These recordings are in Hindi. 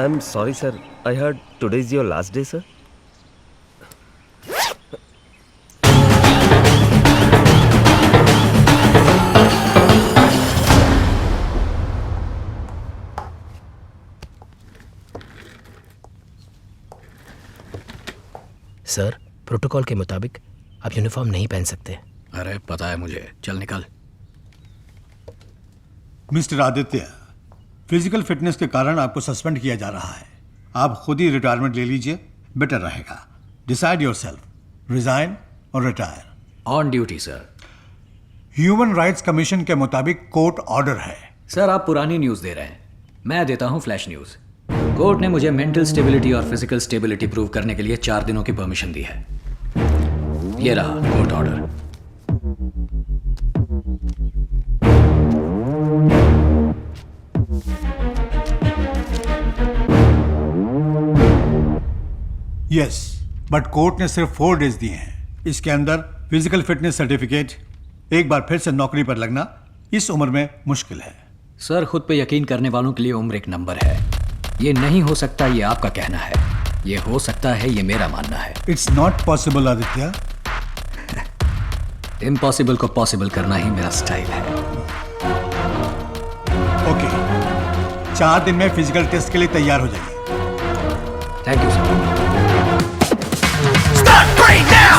I'm sorry, sir. I heard today is your last day, sir. Sir, protocol के मुताबिक आप यूनिफॉर्म नहीं पहन सकते। अरे पता है मुझे, चल निकल। मिस्टर आदित्य, फिजिकल फिटनेस के कारण आपको सस्पेंड किया जा रहा है। आप खुद ही रिटायरमेंट ले लीजिए, बेटर रहेगा। डिसाइड योरसेल्फ, रिजाइन और retire. On duty sir. Human rights commission के मुताबिक कोर्ट ऑर्डर है। सर आप पुरानी न्यूज़ दे रहे हैं, मैं देता हूँ फ्लैश न्यूज़। कोर्ट ने मुझे मेंटल स्टेबिलिटी और फिजिकल स्टेबिलिटी प्रूव करने के लिए 4 दिनों की परमिशन दी है। ये रहा court order. Yes, but court ने सिर्फ 4 डेज दिए हैं। इसके अंदर फिजिकल फिटनेस सर्टिफिकेट, एक बार फिर से नौकरी पर लगना इस उम्र में मुश्किल है। सर खुद पे यकीन करने वालों के लिए उम्र एक नंबर है। ये नहीं हो सकता, ये आपका कहना है। ये हो सकता है, ये मेरा मानना है। It's not possible Aditya. Impossible को पॉसिबल करना ही मेरा स्टाइल है। ओके, 4 दिन में फिजिकल टेस्ट के लिए तैयार हो जाइए। Thank you sir.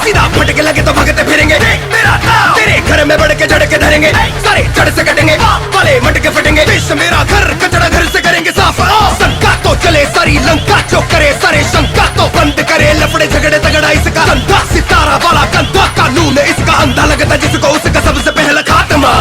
सीधा फटके लगे तो भगते फिरेंगे, तेरे घर में बढ़ के जड़ के धरेंगे, सारे जड़ से कटेंगे, वाले मटके फटेंगे। देश मेरा घर, कचरा घर से करेंगे साफ। शंका तो चले सारी लंका, जो करे सारे शंका तो बंद करे। लफड़े झगड़े तगड़ा इसका कंधा, सितारा वाला कंधा, कानून इसका अंधा लगता जिसको उसका सबसे पहला खात्मा।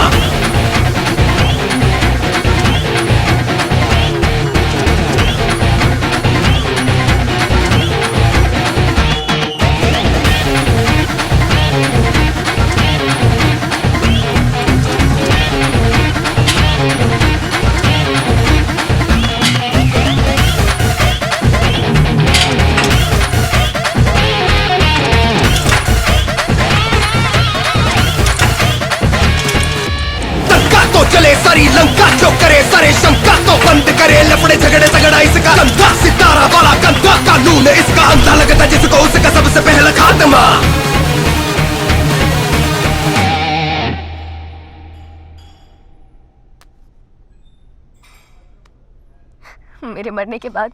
चले सारी लंका, जो करे सारे शंका तो बंद करे। लफड़े झगड़े तगड़ा इसका कंधा, सितारा वाला कंधा, कानून इसका अंधा लगता जिसको उसका सबसे पहला खात्मा। मेरे मरने के बाद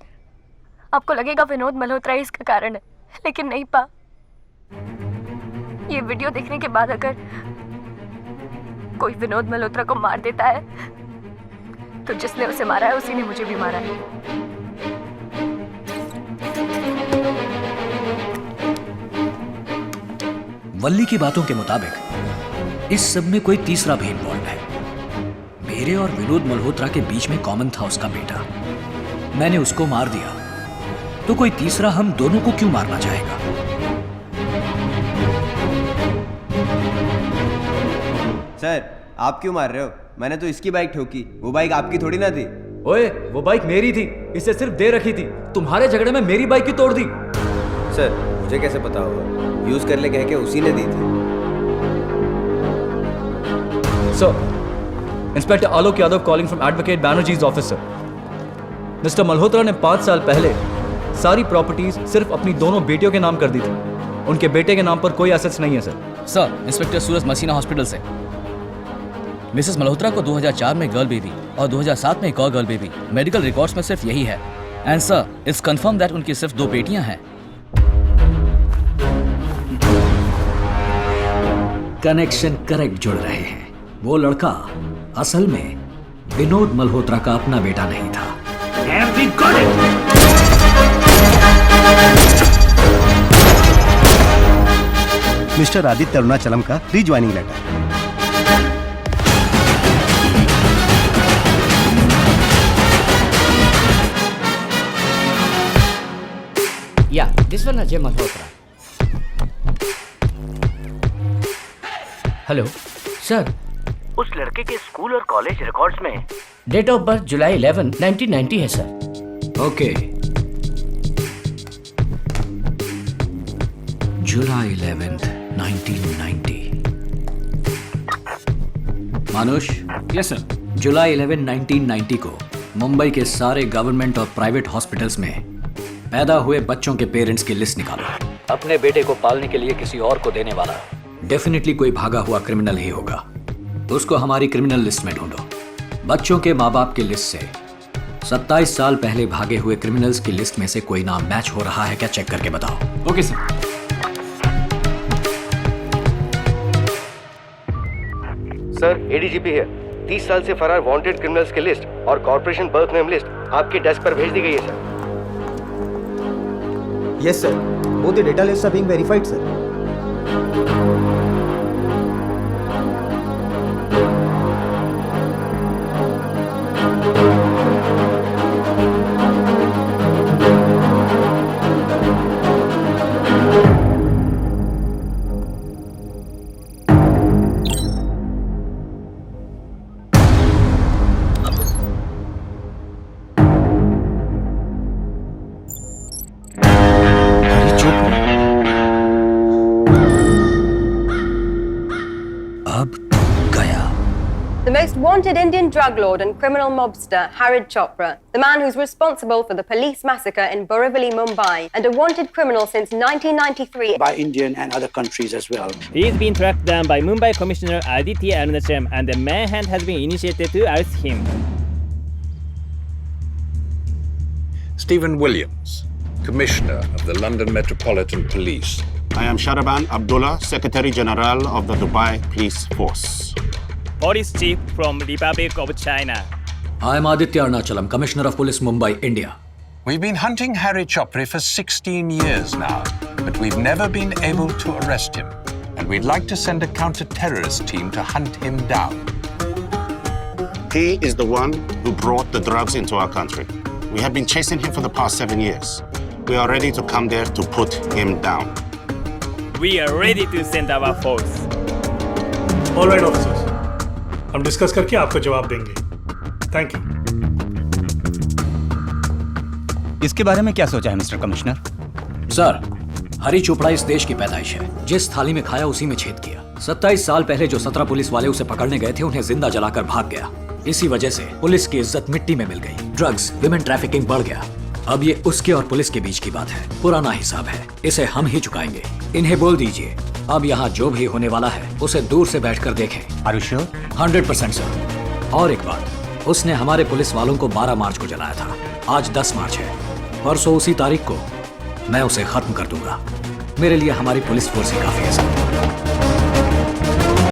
आपको लगेगा विनोद मल्होत्रा इसका कारण है, लेकिन नहीं पा। ये वीडियो देखने के बाद अगर कोई विनोद मल्होत्रा को मार देता है तो जिसने उसे मारा है उसी ने मुझे भी मारा है। वल्ली की बातों के मुताबिक इस सब में कोई तीसरा भी इन्वॉल्व है। मेरे और विनोद मल्होत्रा के बीच में कॉमन था उसका बेटा। मैंने उसको मार दिया तो कोई तीसरा हम दोनों को क्यों मारना चाहेगा? सर आप क्यों मार रहे हो? मैंने तो इसकी बाइक ठोकी, वो बाइक आपकी थोड़ी ना थी। ओए वो बाइक मेरी थी, इसे सिर्फ दे रखी थी। तुम्हारे झगड़े में मेरी बाइक की तोड़ दी। सर मुझे कैसे पता होगा? यूज कर ले कह के उसी ने दी थी। Sir, inspector Alok Yadav calling from advocate Banerjee's office sir. Mister Malhotra ने 5 साल पहले सारी प्रॉपर्टीज सिर्फ अपनी दोनों बेटियों के नाम कर दी थी। उनके बेटे के नाम पर कोई एसेट्स नहीं है सर। सर, इंस्पेक्टर सूरज मसीना हॉस्पिटल से। मिसेस मल्होत्रा को 2004 में गर्ल बेबी और 2007 में एक और गर्ल बेबी। मेडिकल रिकॉर्ड्स में सिर्फ यही है। And sir, it's confirm that उनकी सिर्फ 2 बेटियां हैं। कनेक्शन करेक्ट जुड़ रहे हैं। वो लड़का असल में विनोद मल्होत्रा का अपना बेटा नहीं था। मिस्टर आदित्य अरुणाचलम का रीज्वाइनिंग लेटर। या this one Ajay Malhotra. Hello sir, उस लड़के के स्कूल और कॉलेज रिकॉर्ड्स में डेट ऑफ बर्थ जुलाई 11, 1990 है सर। ओके, जुलाई 11, 1990। मानुष। Yes sir. जुलाई 11, 1990 को मुंबई के सारे गवर्नमेंट और प्राइवेट हॉस्पिटल्स में पैदा हुए बच्चों के पेरेंट्स की लिस्ट निकालो। अपने बेटे को पालने के लिए किसी और को देने वाला डेफिनेटली कोई भागा हुआ क्रिमिनल ही होगा। उसको हमारी क्रिमिनल लिस्ट में ढूंढो। बच्चों के माँ बाप की लिस्ट से 27 साल पहले भागे हुए क्रिमिनल्स की लिस्ट में से कोई नाम मैच हो रहा है क्या, चेक करके बताओ। Okay sir. सर एडीजीपी है। 30 साल से फरार वांटेड क्रिमिनल्स की लिस्ट और कॉर्पोरेशन बर्थ नेम लिस्ट आपके डेस्क पर भेज दी गई है sir. Yes sir, both the data list are being verified sir. The most wanted Indian drug lord and criminal mobster, Harid Chopra, the man who's responsible for the police massacre in Borivali, Mumbai, and a wanted criminal since 1993. By Indian and other countries as well. He's been tracked down by Mumbai Commissioner Aditya Arunacham, and a manhunt has been initiated to arrest him. Stephen Williams, Commissioner of the London Metropolitan Police. I am Sharaban Abdullah, Secretary General of the Dubai Police Force. Police Chief from Republic of China. I am Aditya Arunachalam, Commissioner of Police Mumbai, India. We've been hunting Harry Chopra for 16 years now, but we've never been able to arrest him. And we'd like to send a counter-terrorist team to hunt him down. He is the one who brought the drugs into our country. We have been chasing him for the past 7 years. We are ready to come there to put him down. We are ready to send our force. All right, officers. हम डिस्कस करके आपको जवाब देंगे। Thank you. इसके बारे में क्या सोचा है मिस्टर कमिश्नर? सर, हरी चोपड़ा इस देश की पैदाइश है। जिस थाली में खाया उसी में छेद किया। 27 साल पहले जो 17 पुलिस वाले उसे पकड़ने गए थे उन्हें जिंदा जलाकर भाग गया। इसी वजह से पुलिस की इज्जत मिट्टी में मिल गई। ड्रग्स, विमेन ट्रैफिकिंग बढ़ गया। अब ये उसके और पुलिस के बीच की बात है। पुराना हिसाब है, इसे हम ही चुकाएंगे। इन्हें बोल दीजिए अब यहाँ जो भी होने वाला है उसे दूर से बैठकर देखें। Are you sure? 100% सर। और एक बात, उसने हमारे पुलिस वालों को 12 मार्च को जलाया था। आज 10 मार्च है। परसों उसी तारीख को मैं उसे खत्म कर दूंगा। मेरे लिए हमारी पुलिस फोर्स ही काफी है सर।